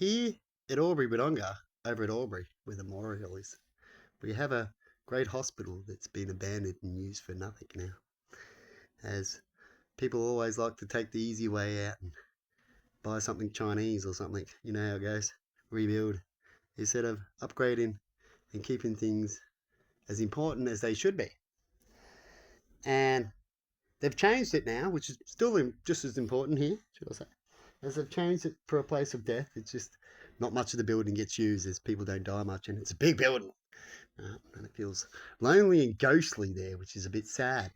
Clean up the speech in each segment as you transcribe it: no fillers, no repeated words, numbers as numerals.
Here at Albury Wodonga, over at Albury, where the memorial is, we have a great hospital that's been abandoned and used for nothing now. As people always like to take the easy way out and buy something Chinese or something. You know how it goes. Rebuild. Instead of upgrading and keeping things as important as they should be. And they've changed it now, which is still just as important here, should I say. As they've changed it for a place of death, it's just not much of the building gets used as people don't die much, and it's a big building. And it feels lonely and ghostly there, which is a bit sad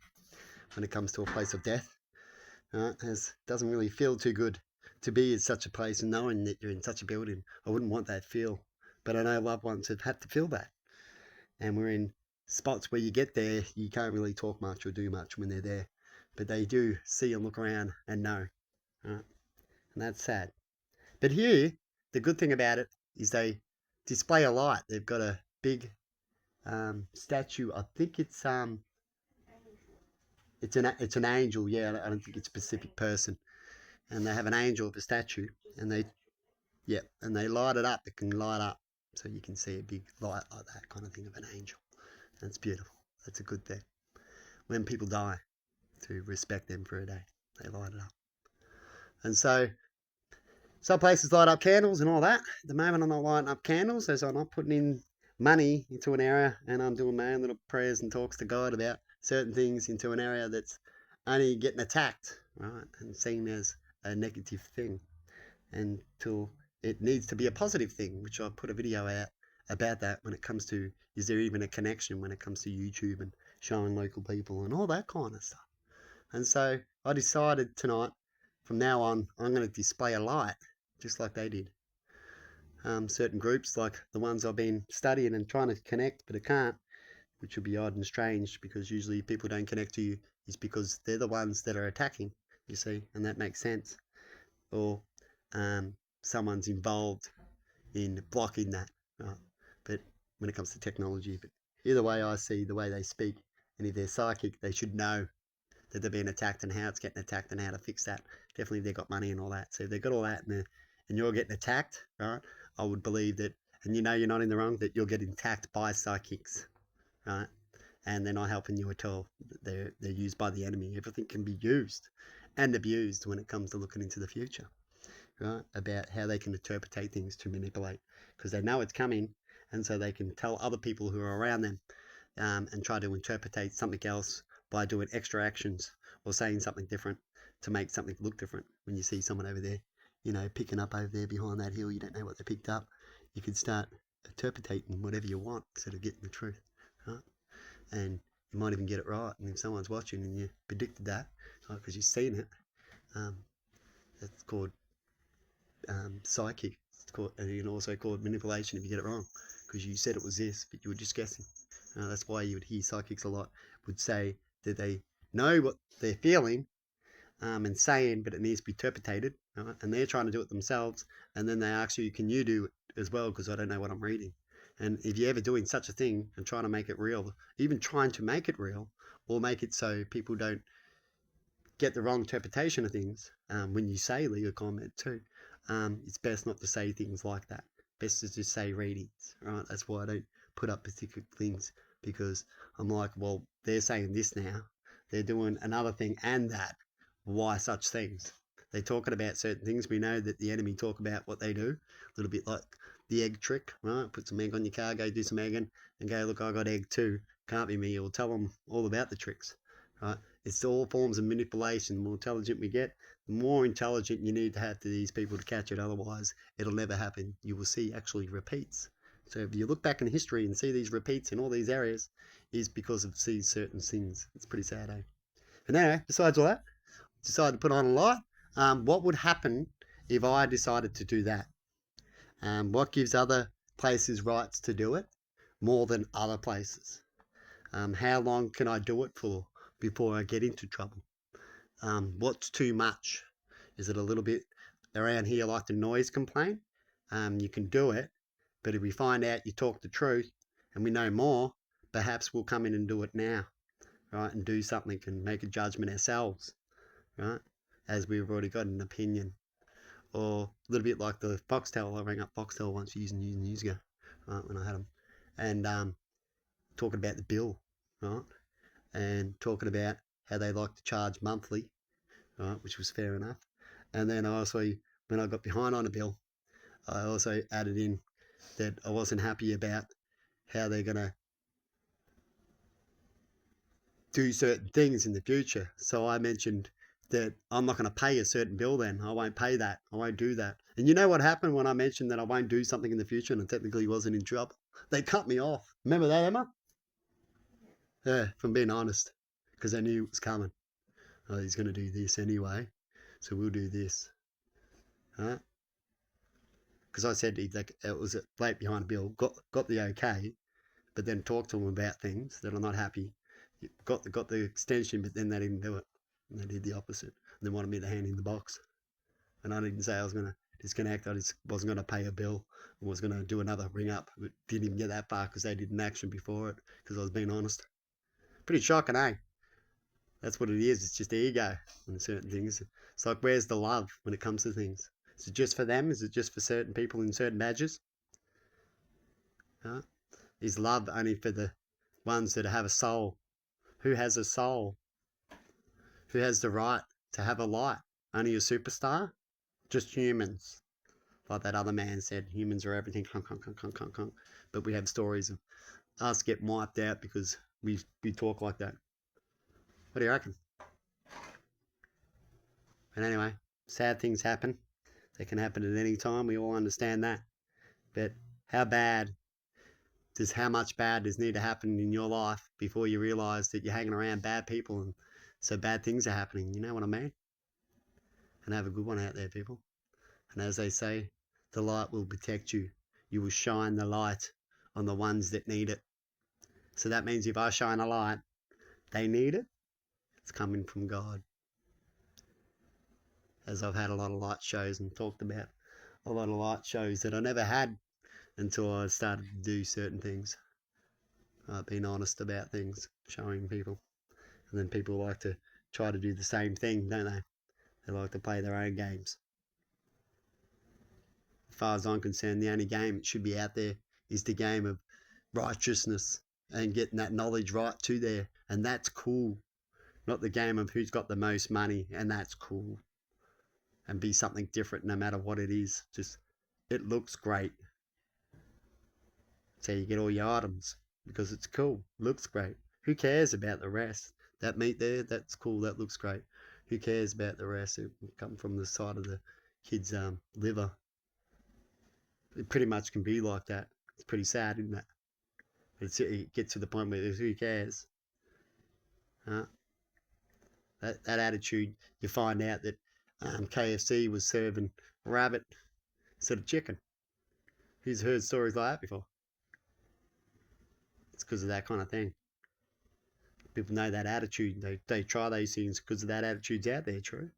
when it comes to a place of death. As it doesn't really feel too good to be in such a place and knowing that you're in such a building. I wouldn't want that feel, but I know loved ones have had to feel that. And we're in spots where you get there, you can't really talk much or do much when they're there, but they do see and look around and know. And that's sad. But here, the good thing about it is they display a light. They've got a big statue. I think it's an angel. Yeah, I don't think it's a specific person. And they have an angel of a statue, and they light it up. It can light up, so you can see a big light like that kind of thing of an angel. That's beautiful. That's a good thing. When people die, to respect them for a day, they light it up. And so some places light up candles and all that. At the moment, I'm not lighting up candles as I'm not putting in money into an area, and I'm doing my own little prayers and talks to God about certain things into an area that's only getting attacked, right, and seen as a negative thing until it needs to be a positive thing, which I put a video out about that when it comes to, is there even a connection when it comes to YouTube and showing local people and all that kind of stuff. And so I decided tonight, from now on, I'm going to display a light just like they did. Certain groups, like the ones I've been studying and trying to connect, but I can't, which would be odd and strange because usually people don't connect to you is because they're the ones that are attacking, you see, and that makes sense. Or someone's involved in blocking that. Right? But when it comes to technology, but either way, I see the way they speak, and if they're psychic, they should know that they're being attacked and how it's getting attacked and how to fix that. Definitely, they've got money and all that. So if they've got all that and you're getting attacked, right? I would believe that, and you know you're not in the wrong, that you're getting attacked by psychics, right? And they're not helping you at all. They're used by the enemy. Everything can be used and abused when it comes to looking into the future, right? About how they can interpret things to manipulate because they know it's coming, and so they can tell other people who are around them and try to interpret something else by doing extra actions or saying something different to make something look different. When you see someone over there, picking up over there behind that hill, you don't know what they picked up. You can start interpreting whatever you want instead of getting the truth, right? And you might even get it right. And if someone's watching and you predicted that, because you've seen it, that's called psychic. It's called, and you can also call it manipulation if you get it wrong, because you said it was this, but you were just guessing. That's why you would hear psychics a lot would say that they know what they're feeling and saying, but it needs to be interpreted, right? And they're trying to do it themselves, and then they ask you, can you do it as well, because I don't know what I'm reading. And if you're ever doing such a thing and trying to make it real, even trying to make it real or make it so people don't get the wrong interpretation of things, when you say leave a comment too, it's best not to say things like that. Best to just say readings, right? That's why I don't put up particular things, because I'm like, well, they're saying this now, they're doing another thing and that. Why such things? They're talking about certain things. We know that the enemy talk about what they do, a little bit like the egg trick, right? Put some egg on your car, go do some egging, and go, look, I got egg too. Can't be me. Or tell them all about the tricks, right? It's all forms of manipulation. The more intelligent we get, the more intelligent you need to have to these people to catch it. Otherwise, it'll never happen. You will see actually repeats. So if you look back in history and see these repeats in all these areas, is because of these certain things. It's pretty sad, eh? And anyway, besides all that, decided to put on a light. What would happen if I decided to do that? What gives other places rights to do it more than other places? How long can I do it for before I get into trouble? What's too much? Is it a little bit around here like the noise complaint? You can do it, but if we find out you talk the truth and we know more, perhaps we'll come in and do it now, right? And do something and make a judgment ourselves, right? As we've already got an opinion. or a little bit like the Foxtel. I rang up Foxtel once years ago, right, when I had them, and talking about the bill, right, and talking about how they like to charge monthly, right, which was fair enough. And then I also, when I got behind on a bill, I also added in that I wasn't happy about how they're going to do certain things in the future. So I mentioned that I'm not going to pay a certain bill then. I won't pay that. I won't do that. And you know what happened when I mentioned that I won't do something in the future and I technically wasn't in trouble? They cut me off. Remember that, Emma? Yeah, from being honest. Because they knew it was coming. Oh, he's going to do this anyway. So we'll do this. Huh? Because I said it was late behind a bill, got the okay, but then talked to them about things that are not happy. Got the extension, but then they didn't do it. And they did the opposite. And they wanted me to hand in the box. And I didn't say I was going to disconnect. I just wasn't going to pay a bill and was going to do another ring up. But didn't even get that far because they did an action before it because I was being honest. Pretty shocking, eh? That's what it is. It's just ego and certain things. It's like, where's the love when it comes to things? Is it just for them? Is it just for certain people in certain badges? Huh? Is love only for the ones that have a soul? Who has a soul? Who has the right to have a light? Only a superstar? Just humans. Like that other man said, humans are everything. Clunk, clunk, clunk, clunk, clunk, clunk. But we have stories of us getting wiped out because we talk like that. What do you reckon? But anyway, sad things happen. They can happen at any time. We all understand that. But how much bad does need to happen in your life before you realise that you're hanging around bad people and so bad things are happening? You know what I mean? And have a good one out there, people. And as they say, the light will protect you. You will shine the light on the ones that need it. So that means if I shine a light, they need it. It's coming from God. As I've had a lot of light shows and talked about a lot of light shows that I never had until I started to do certain things. Being honest about things, showing people. And then people like to try to do the same thing, don't they? They like to play their own games. As far as I'm concerned, the only game that should be out there is the game of righteousness and getting that knowledge right to there. And that's cool. Not the game of who's got the most money, and that's cool. And be something different no matter what it is. Just, it looks great. So you get all your items because it's cool. Looks great. Who cares about the rest? That meat there, that's cool. That looks great. Who cares about the rest? It come from the side of the kid's liver. It pretty much can be like that. It's pretty sad, isn't it? It gets to the point where who cares? Huh? That attitude, you find out that KFC was serving rabbit instead of chicken. Who's heard stories like that before? It's because of that kind of thing. People know that attitude. They try those things because of that attitude's out there, true.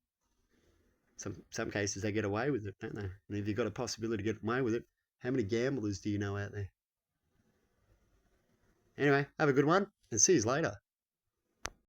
Some cases they get away with it, don't they? And if you've got a possibility to get away with it, how many gamblers do you know out there? Anyway, have a good one and see you later.